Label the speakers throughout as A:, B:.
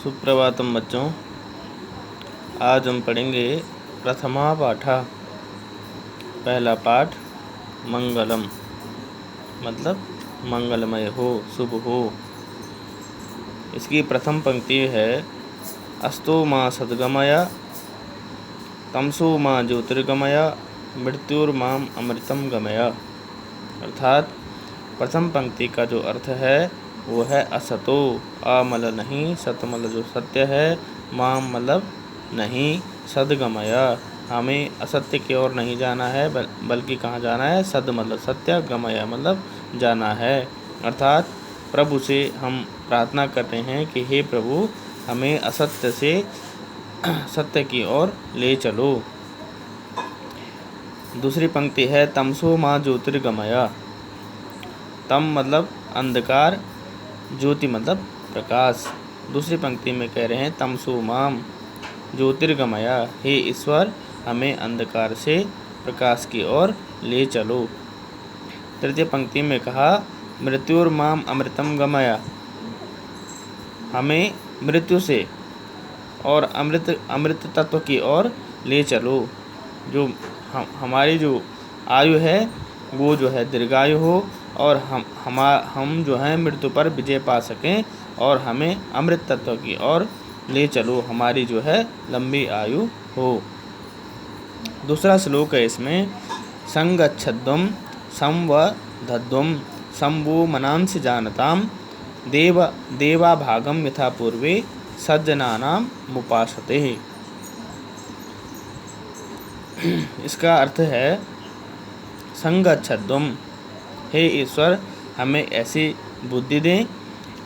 A: सुप्रभातम बच्चों। आज हम पढ़ेंगे प्रथमा पाठा। पहला पाठ मंगलम, मतलब मंगलमय हो, शुभ हो। इसकी प्रथम पंक्ति है अस्तो माँ सद्गमय तमसो माँ ज्योतिर्गमय मृत्युर्माम अमृतम गमय। अर्थात प्रथम पंक्ति का जो अर्थ है वो है असतो, अ मतलब नहीं, सत मतलब जो सत्य है, माम मतलब नहीं, सद्गमय हमें असत्य की ओर नहीं जाना है बल्कि कहाँ जाना है, सद मतलब सत्य, गमय मतलब जाना है। अर्थात प्रभु से हम प्रार्थना करते हैं कि हे प्रभु, हमें असत्य से सत्य की ओर ले चलो। दूसरी पंक्ति है तमसो माँ ज्योतिर्गमय। तम मतलब अंधकार, ज्योति मतलब प्रकाश। दूसरी पंक्ति में कह रहे हैं तमसो माम ज्योतिर्गमय, हे ईश्वर, हमें अंधकार से प्रकाश की ओर ले चलो। तृतीय पंक्ति में कहा मृत्युर्माम अमृतम गमय, हमें मृत्यु से और अमृत तत्व की ओर ले चलो। जो हमारी जो आयु है वो जो है दीर्घायु हो और हम जो है मृत्यु पर विजय पा सकें और हमें अमृत तत्व की ओर ले चलो, हमारी जो है लंबी आयु हो। दूसरा श्लोक है इसमें संगच्छध्वम संवधध्वम संवो मनांसि जानताम देवा भागम यथा पूर्वे सज्जनानाम मुपासते। इसका अर्थ है संगच्छध्वम, हे ईश्वर, हमें ऐसी बुद्धि दें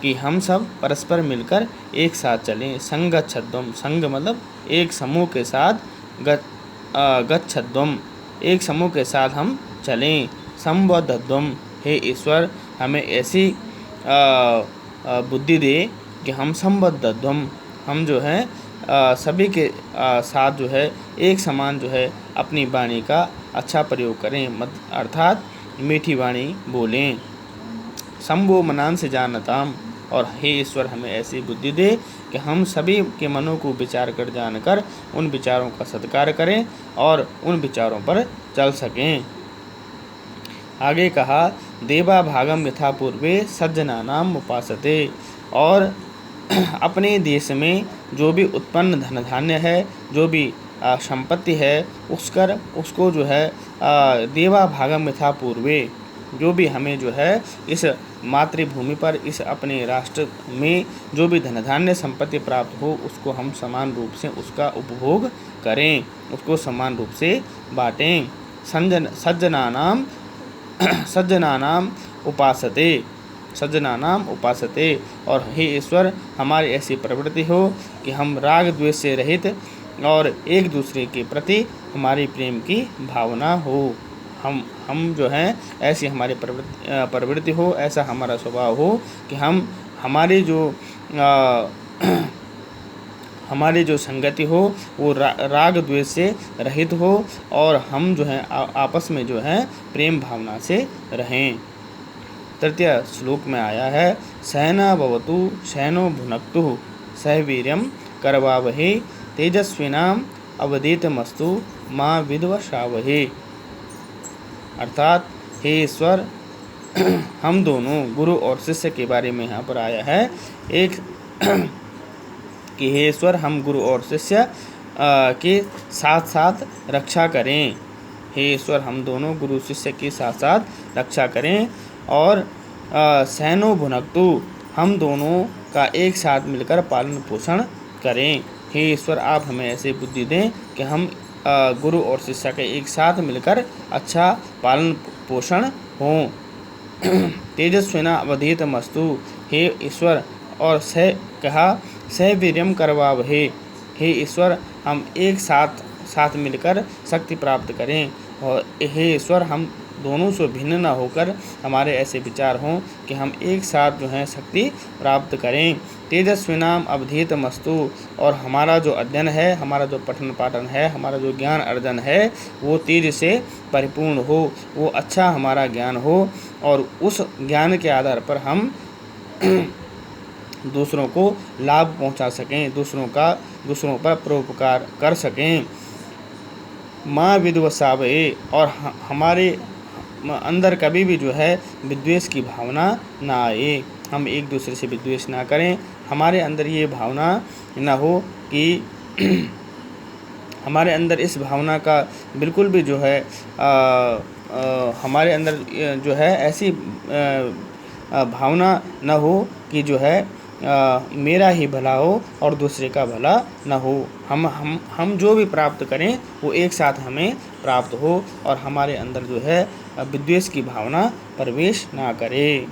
A: कि हम सब परस्पर मिलकर एक साथ चलें। संगच्छध्वम, संग मतलब एक समूह के साथ, गच्छध्वम एक समूह के साथ हम चलें। संवद्धध्वम, हे ईश्वर, हमें ऐसी बुद्धि दे कि हम संवद्धध्वम, हम जो है सभी के साथ जो है एक समान जो है अपनी वाणी का अच्छा प्रयोग करें, अर्थात मीठी वाणी बोलें। संभो मनान से जानताम, और हे ईश्वर, हमें ऐसी बुद्धि दे कि हम सभी के मनों को विचार कर जानकर उन विचारों का सत्कार करें और उन विचारों पर चल सकें। आगे कहा देवा भागम यथा पूर्वे सज्जनानाम उपासते, और अपने देश में जो भी उत्पन्न धन धान्य है, जो भी संपत्ति है, उसको जो है देवा भागम यथा पूर्वे, जो भी हमें जो है इस मातृभूमि पर, इस अपने राष्ट्र में जो भी धन धान्य संपत्ति प्राप्त हो उसको हम समान रूप से उसका उपभोग करें, उसको समान रूप से बांटें। सज्जनानाम उपासते, सज्जनानाम उपासते, और हे ईश्वर, हमारी ऐसी प्रवृत्ति हो कि हम राग द्वेष से रहित और एक दूसरे के प्रति हमारी प्रेम की भावना हो। हम जो हैं ऐसी हमारी प्रवृत्ति हो, ऐसा हमारा स्वभाव हो कि हमारी जो संगति हो वो राग द्वेष से रहित हो और हम जो हैं आपस में जो है प्रेम भावना से रहें। तृतीय श्लोक में आया है सहना भवतु सहनो भुनक्तु सह वीर्यम करवावहे तेजस्विनाम अवधीतमस्तु माँ विद्वषावहे। अर्थात हे ईश्वर, हम दोनों गुरु और शिष्य के बारे में यहाँ पर आया है एक कि हे ईश्वर, हम गुरु और शिष्य के साथ साथ रक्षा करें। हे ईश्वर, हम दोनों गुरु शिष्य के साथ साथ रक्षा करें। और सहनो भुनक्तु, हम दोनों का एक साथ मिलकर पालन पोषण करें। हे ईश्वर, आप हमें ऐसी बुद्धि दें कि हम गुरु और शिष्य के एक साथ मिलकर अच्छा पालन पोषण हों। तेजस्विना अवधीतमस्तु, हे ईश्वर, और सह वीर्यम करवावहे, हे ईश्वर, हम एक साथ मिलकर शक्ति प्राप्त करें। और हे ईश्वर, हम दोनों से भिन्न न होकर हमारे ऐसे विचार हों कि हम एक साथ जो है शक्ति प्राप्त करें। तेजस्विनाम अवधीतमस्तु, और हमारा जो अध्ययन है, हमारा जो पठन पाठन है, हमारा जो ज्ञान अर्जन है वो तेज से परिपूर्ण हो, वो अच्छा हमारा ज्ञान हो और उस ज्ञान के आधार पर हम दूसरों को लाभ पहुंचा सकें, दूसरों पर परोपकार कर सकें। माँ विद्वसावये, और हमारे अंदर कभी भी जो है विद्वेष की भावना ना आए, हम एक दूसरे से विद्वेष ना करें, हमारे अंदर ये भावना ना हो कि हमारे अंदर इस भावना का बिल्कुल भी जो है हमारे अंदर जो है ऐसी भावना न हो कि जो है मेरा ही भला हो और दूसरे का भला न हो। हम जो भी प्राप्त करें वो एक साथ हमें प्राप्त हो और हमारे अंदर जो है विद्वेष की भावना प्रवेश ना करे।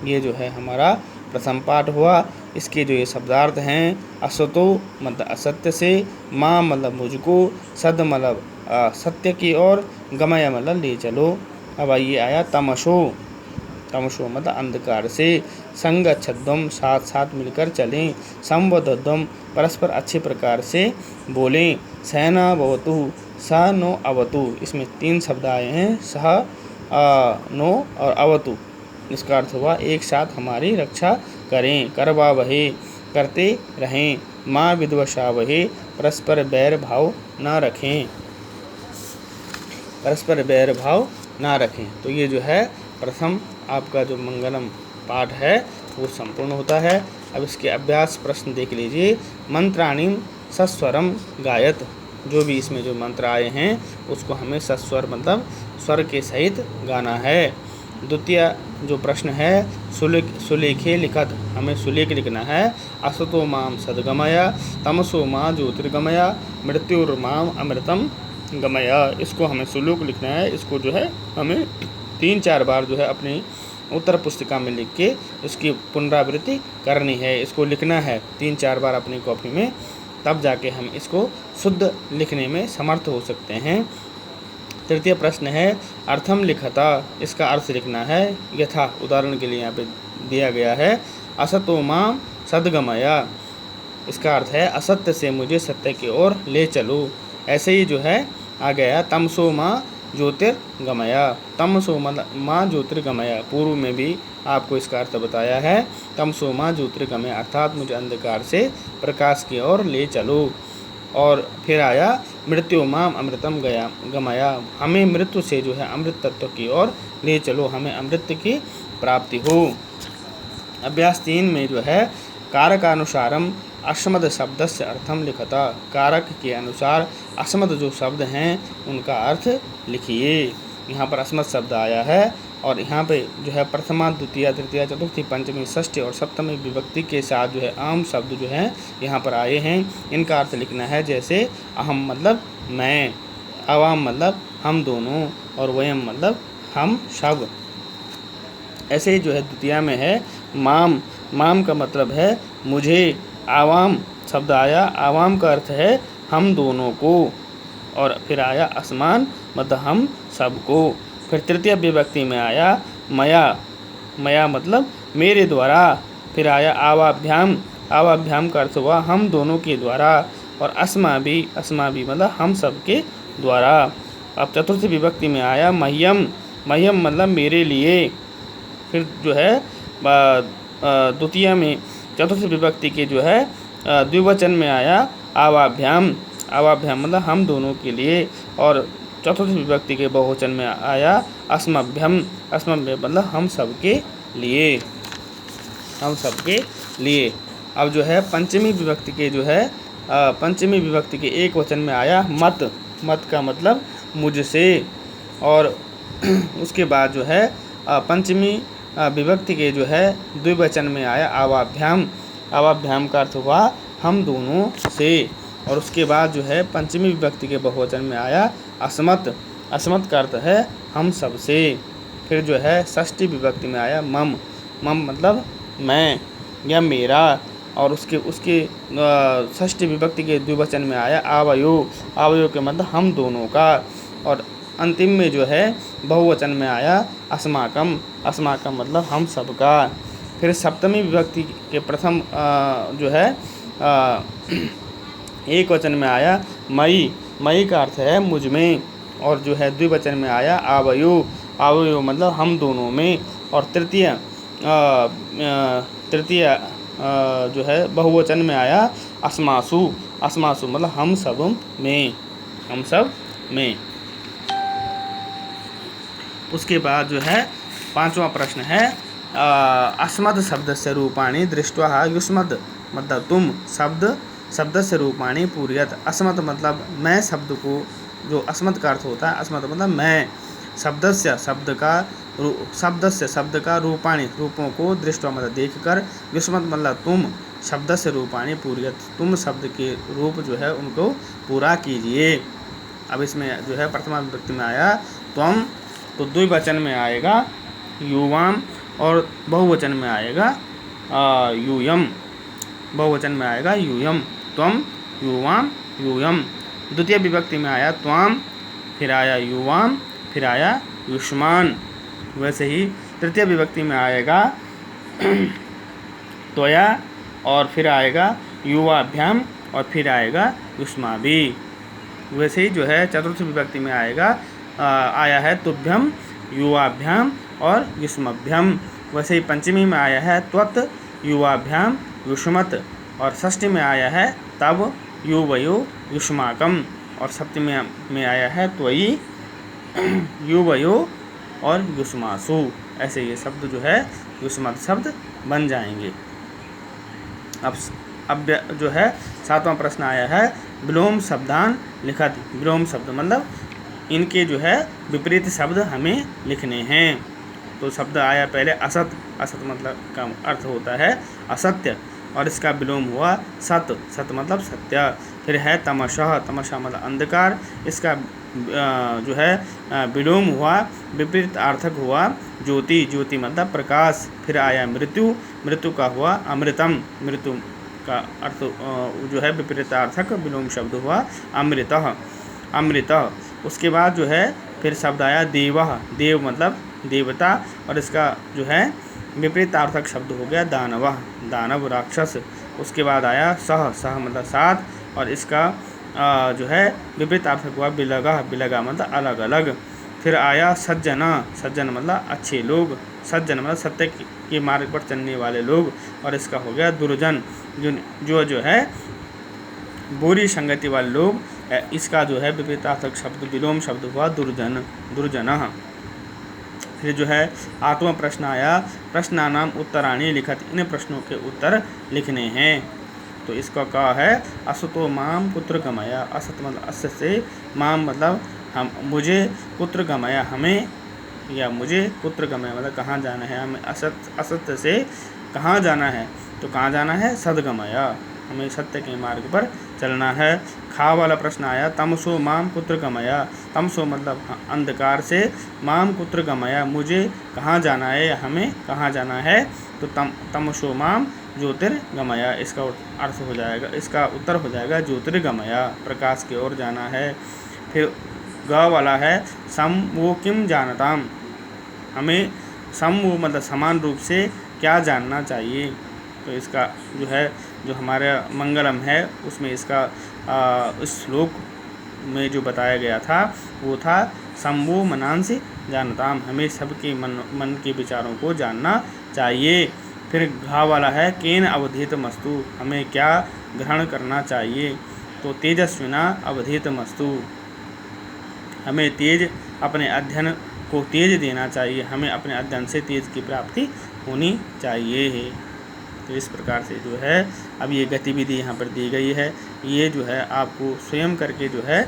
A: ये जो है हमारा प्रथम पाठ हुआ। इसके जो ये शब्दार्थ हैं, असतो मतलब असत्य से, माँ मतलब मुझको, सद मतलब सत्य की ओर, गमय मतलब ले चलो। अब आइए आया तमसो। तमसो मतलब अंधकार से, संगच्छध्वम साथ साथ मिलकर चलें, संवदध्वम परस्पर अच्छे प्रकार से बोलें, सहना भवतु सह नो अवतु। इसमें 3 शब्द आए हैं, सह नो और अवतु। इसका अर्थ हुआ एक साथ हमारी रक्षा करें, करवा वहे करते रहें, माँ विद्वषा वहे परस्पर बैर भाव ना रखें, परस्पर बैर भाव ना रखें। तो ये जो है प्रथम आपका जो मंगलम पाठ है वो संपूर्ण होता है। अब इसके अभ्यास प्रश्न देख लीजिए। मंत्राणीम सस्वरम गायत, जो भी इसमें जो मंत्र आए हैं उसको हमें सस्वर मतलब स्वर के सहित गाना है। द्वितीय जो प्रश्न है, सुलेखे लिखत, हमें सुलेख लिखना है। असतो माम सद्गमया, तमसो माँ ज्योतिर्गमया, मृत्युर्माम अमृतम गमया। इसको हमें सुलोक लिखना है। इसको जो है हमें 3-4 बार जो है अपनी उत्तर पुस्तिका में लिख के इसकी पुनरावृत्ति करनी है। इसको लिखना है 3-4 बार अपनी कॉपी में, तब जाके हम इसको शुद्ध लिखने में समर्थ हो सकते हैं। तृतीय प्रश्न है, अर्थम लिखता, इसका अर्थ लिखना है। यथा उदाहरण के लिए यहाँ पे दिया गया है, असतो माम सद्गमया, इसका अर्थ है असत्य से मुझे सत्य की ओर ले चलो। ऐसे ही जो है आ गया तमसो माँ ज्योतिर्गमया, तमसो माँ ज्योतिर्गमया, पूर्व में भी आपको इसका अर्थ बताया है। तमसो माँ ज्योतिर्गमया अर्थात मुझे अंधकार से प्रकाश की ओर ले चलो। और फिर आया मृत्यु माम अमृतम गमया, हमें मृत्यु से जो है अमृत तत्व की ओर ले चलो, हमें अमृत की प्राप्ति हो। अभ्यास 3 में जो है कारकानुसारम अस्मद शब्द से अर्थम लिखता, कारक के अनुसार अस्मद जो शब्द हैं उनका अर्थ लिखिए। यहाँ पर अस्मद शब्द आया है और यहाँ पे जो है प्रथमा द्वितीय तृतीया चतुर्थी पंचमी षष्ठी और सप्तमी विभक्ति के साथ जो है आम शब्द जो हैं यहाँ पर आए हैं। इनका अर्थ लिखना है, जैसे अहम मतलब मैं, अवाम मतलब हम दोनों और वयम मतलब हम सब। ऐसे ही जो है द्वितीया में है माम, माम का मतलब है मुझे, आवाम शब्द आया, आवाम का अर्थ है हम दोनों को, और फिर आया असमान मतलब हम सबको। फिर तृतीय विभक्ति में आया मया, मया मतलब मेरे द्वारा। फिर आया आवाभ्याम, आवाभ्याम का अर्थ हुआ हम दोनों के द्वारा, और अस्मा भी मतलब हम सब के द्वारा। अब चतुर्थ विभक्ति में आया मह्यम, मह्यम मतलब मेरे लिए। फिर जो है द्वितीय में चतुर्थ विभक्ति के जो है द्विवचन में आया आवाभ्याम, आवाभ्याम मतलब हम दोनों के लिए। और चतुर्थ विभक्ति के बहुवचन में आया अस्मभ्यम, अस्मभ्यम मतलब हम सब के लिए, हम सब के लिए। अब जो है पंचमी विभक्ति के जो है पंचमी विभक्ति के एक वचन में आया मत, मत का मतलब मुझसे। और उसके बाद जो है पंचमी विभक्ति के जो है द्विवचन में आया आवाभ्याम, आवाभ्याम का अर्थ हुआ हम दोनों से। और उसके बाद जो है पंचमी विभक्ति के बहुवचन में आया अस्मत्, अस्मत् का अर्थ है हम सब से। फिर जो है षष्ठी विभक्ति में आया मम, मम मतलब मैं या मेरा। और उसके षष्ठी विभक्ति के द्विवचन में आया आवयो, आवयो के मतलब हम दोनों का। और अंतिम में जो है बहुवचन में आया अस्माकम, अस्माकम मतलब हम सब का। फिर सप्तमी विभक्ति के प्रथम जो है एक वचन में आया मई, मई का अर्थ है मुझ में। और जो है द्विवचन में आया आवयो, आवयो मतलब हम दोनों में। और तृतीय जो है बहुवचन में आया अस्मासु। अस्मासु मतलब हम सब में, हम सब में। उसके बाद जो है 5वां प्रश्न है अस्मद् शब्दस्य रूपाणि दृष्ट्वा युष्मद् मतलब तुम, शब्दस्य रूपाणि पूरयत। अस्मद् मतलब मैं शब्द को, जो अस्मद् का अर्थ होता है, अस्मद् मतलब मैं, शब्दस्य शब्द का रूपाणि रूपों को दृष्टवा मतलब देखकर, युष्मद् मतलब तुम, शब्दस्य रूपाणि पूरयत तुम शब्द के रूप जो है उनको पूरा कीजिए। अब इसमें जो है प्रथमा विभक्ति में आया त्वम, तो द्विवचन में आएगा युवाम और बहुवचन में आएगा यूयम। बहुवचन में आएगा यूयम, त्वम युवाम यूयम। द्वितीय विभक्ति में आया त्वाम, फिर आया युवाम, फिर आया युष्मान। वैसे ही तृतीय विभक्ति में आएगा त्वया और फिर आएगा युवाभ्याम और फिर आएगा युष्माभि। वैसे ही जो है चतुर्थ विभक्ति में आया है तुभ्यम, युवाभ्याम और युष्मभ्यम। वैसे ही पंचमी में आया है त्वत्, युवाभ्याम, युष्मत्। और षष्ठी में आया है तब, युवयो, युष्माकम। और सप्तमी में आया है त्वयि, युवयो और युष्मासु। ऐसे ये शब्द जो है युष्मत् शब्द बन जाएंगे। अब जो है 7वां प्रश्न आया है विलोम शब्दान लिखत। विलोम शब्द मतलब इनके जो है विपरीत शब्द हमें लिखने हैं। तो शब्द आया पहले असत। असत मतलब का अर्थ होता है असत्य और इसका विलोम हुआ सत। सत मतलब सत्य। फिर है तमशः। तमशः मतलब अंधकार, इसका जो है विलोम हुआ, विपरीत अर्थक हुआ ज्योति। ज्योति मतलब प्रकाश। फिर आया मृत्यु। मृत्यु का हुआ अमृतम। मृत्यु का अर्थ जो है विपरीतार्थक विलोम शब्द हुआ अमृतः। अमृत। उसके बाद जो है फिर शब्द आया देवः। देव मतलब देवता और इसका जो है विपरीतार्थक शब्द हो गया दानवः। दानव राक्षस। उसके बाद आया सह। सह मतलब साथ और इसका जो है विपरीतार्थक हुआ बिलगः। बिलगा मतलब अलग अलग। फिर आया सज्जना। सज्जन मतलब अच्छे लोग। सज्जन मतलब सत्य के मार्ग पर चलने वाले लोग और इसका हो गया दुर्जन। जो है बुरी संगति वाले लोग। इसका जो है विपरीतार्थक शब्द विलोम शब्द हुआ दुर्जन। दुर्जनः। फिर जो है 8वां प्रश्न आया प्रश्नानाम उत्तराणि लिखत। इन प्रश्नों के उत्तर लिखने हैं। तो इसका कहा है असतो माम कुत्र गमया। असत मतलब अस से, माम मतलब हम, मुझे, कुत्र गमया हमें, या मुझे कुत्र गमया मतलब कहाँ जाना है हमें। असत्य से कहाँ जाना है, तो कहाँ जाना है सद्गमया, हमें सत्य के मार्ग पर चलना है। खा वाला प्रश्न आया तमसो माम कुत्र गमया। तमसो मतलब अंधकार से, माम कुत्र गमया मुझे कहाँ जाना है, हमें कहाँ जाना है। तो तमसो माम ज्योतिर्गमया इसका अर्थ हो जाएगा, इसका उत्तर हो जाएगा ज्योतिर्गमया, प्रकाश की ओर जाना है। फिर ग वाला है सम वो किम जानताम। हमें सम वो मतलब समान रूप से क्या जानना चाहिए। तो इसका जो है जो हमारा मंगलम है उसमें इसका इस श्लोक में जो बताया गया था वो था सम्भो मनांसि जानताम। हमें सबके मन के विचारों को जानना चाहिए। फिर घा वाला है केन अवधीत मस्तु। हमें क्या ग्रहण करना चाहिए। तो तेजस्विना अवधीत मस्तु। हमें तेज अपने अध्ययन को तेज देना चाहिए। हमें अपने अध्ययन से तेज की प्राप्ति होनी चाहिए। तो इस प्रकार से जो है अब ये गतिविधि यहाँ पर दी गई है। ये जो है आपको स्वयं करके जो है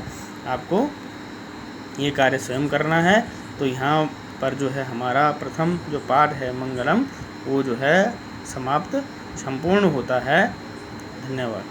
A: आपको ये कार्य स्वयं करना है। तो यहाँ पर जो है हमारा प्रथम जो पाठ है मंगलम वो जो है समाप्त संपूर्ण होता है। धन्यवाद।